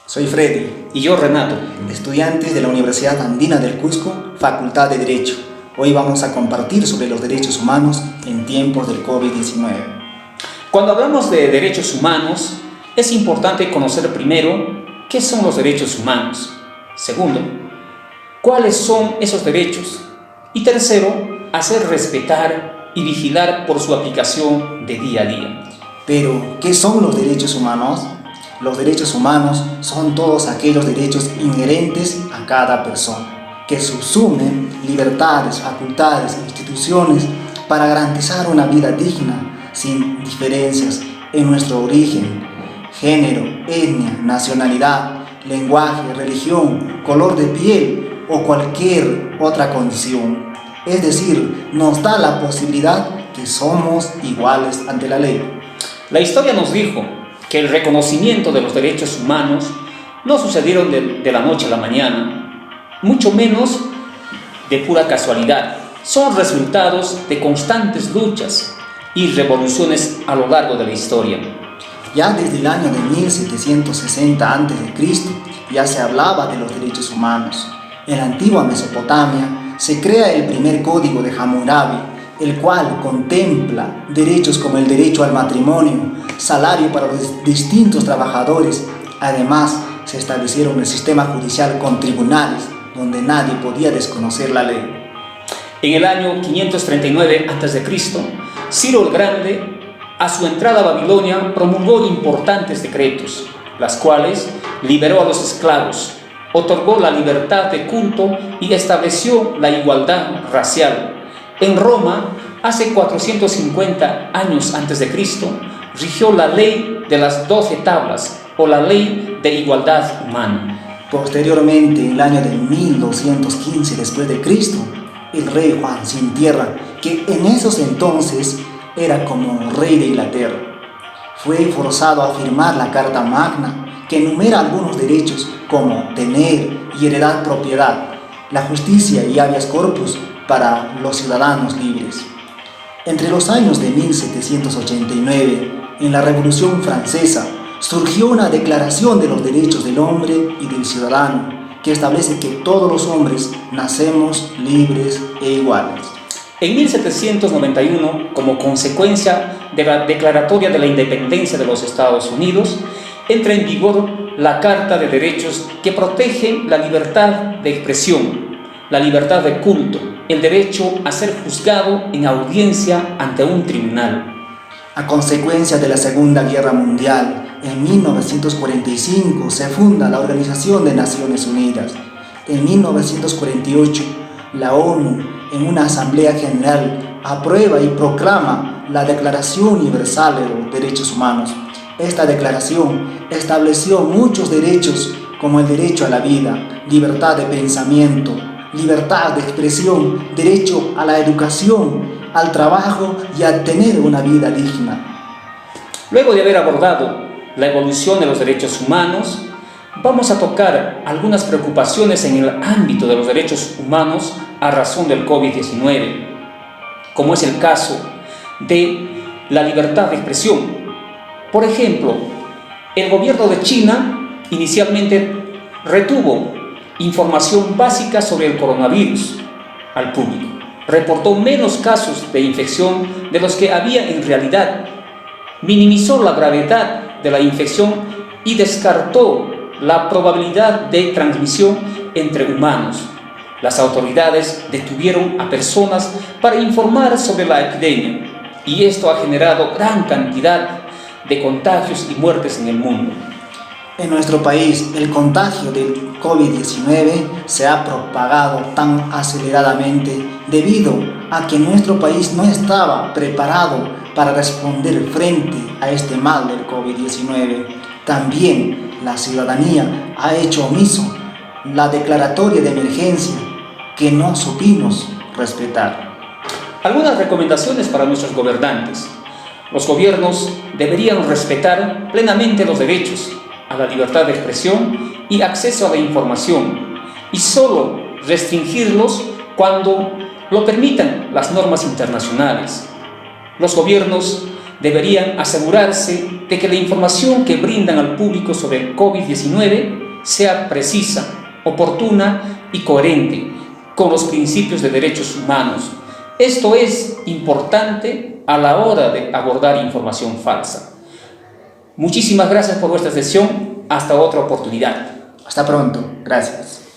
Soy Freddy, Y yo, Renato. estudiantes de la Universidad Andina del Cusco, Facultad de Derecho. Hoy vamos a compartir sobre los derechos humanos en tiempos del COVID-19. Cuando hablamos de derechos humanos, es importante conocer primero qué son los derechos humanos. Segundo, cuáles son esos derechos. Y tercero, hacer respetar y vigilar por su aplicación de día a día. Pero, ¿qué son los derechos humanos? Los derechos humanos son todos aquellos derechos inherentes a cada persona, que subsumen libertades, facultades e instituciones para garantizar una vida digna, sin diferencias en nuestro origen, género, etnia, nacionalidad, lenguaje, religión, color de piel o cualquier otra condición. Es decir, nos da la posibilidad que somos iguales ante la ley. La historia nos dijo que el reconocimiento de los derechos humanos no sucedieron de la noche a la mañana, mucho menos de pura casualidad. Son resultados de constantes luchas y revoluciones a lo largo de la historia. Ya desde el año de 1760 a.C. ya se hablaba de los derechos humanos. En la antigua Mesopotamia se crea el primer código de Hammurabi, el cual contempla derechos como el derecho al matrimonio, salario para los distintos trabajadores. Además, se establecieron el sistema judicial con tribunales, donde nadie podía desconocer la ley. En el año 539 a.C., Ciro el Grande, a su entrada a Babilonia, promulgó importantes decretos, las cuales liberó a los esclavos, otorgó la libertad de culto y estableció la igualdad racial. En Roma, hace 450 años antes de Cristo, rigió la ley de las 12 tablas o la ley de igualdad humana. Posteriormente, en el año de 1215 después de Cristo, el rey Juan Sin Tierra, que en esos entonces era como rey de Inglaterra, fue forzado a firmar la Carta Magna, que enumera algunos derechos como tener y heredar propiedad, la justicia y habeas corpus para los ciudadanos libres. Entre los años de 1789, en la Revolución Francesa, surgió una Declaración de los Derechos del Hombre y del Ciudadano, que establece que todos los hombres nacemos libres e iguales. En 1791, como consecuencia de la Declaratoria de la Independencia de los Estados Unidos, entra en vigor la Carta de Derechos que protege la libertad de expresión, la libertad de culto, el derecho a ser juzgado en audiencia ante un tribunal. A consecuencia de la Segunda Guerra Mundial, en 1945 se funda la Organización de Naciones Unidas. En 1948, la ONU, en una Asamblea General, aprueba y proclama la Declaración Universal de los Derechos Humanos. Esta declaración estableció muchos derechos como el derecho a la vida, libertad de pensamiento, libertad de expresión, derecho a la educación, al trabajo y a tener una vida digna. Luego de haber abordado la evolución de los derechos humanos, vamos a tocar algunas preocupaciones en el ámbito de los derechos humanos a razón del COVID-19, como es el caso de la libertad de expresión. Por ejemplo, el gobierno de China inicialmente retuvo información básica sobre el coronavirus al público. Reportó menos casos de infección de los que había en realidad. Minimizó la gravedad de la infección y descartó la probabilidad de transmisión entre humanos. Las autoridades detuvieron a personas para informar sobre la epidemia y esto ha generado gran cantidad de contagios y muertes en el mundo. En nuestro país, el contagio del COVID-19 se ha propagado tan aceleradamente debido a que nuestro país no estaba preparado para responder frente a este mal del COVID-19. También la ciudadanía ha hecho omiso la declaratoria de emergencia que no supimos respetar. Algunas recomendaciones para nuestros gobernantes. Los gobiernos deberían respetar plenamente los derechos a la libertad de expresión y acceso a la información, y solo restringirlos cuando lo permitan las normas internacionales. Los gobiernos deberían asegurarse de que la información que brindan al público sobre el COVID-19 sea precisa, oportuna y coherente con los principios de derechos humanos. Esto es importante a la hora de abordar información falsa. Muchísimas gracias por vuestra atención. Hasta otra oportunidad. Hasta pronto. Gracias.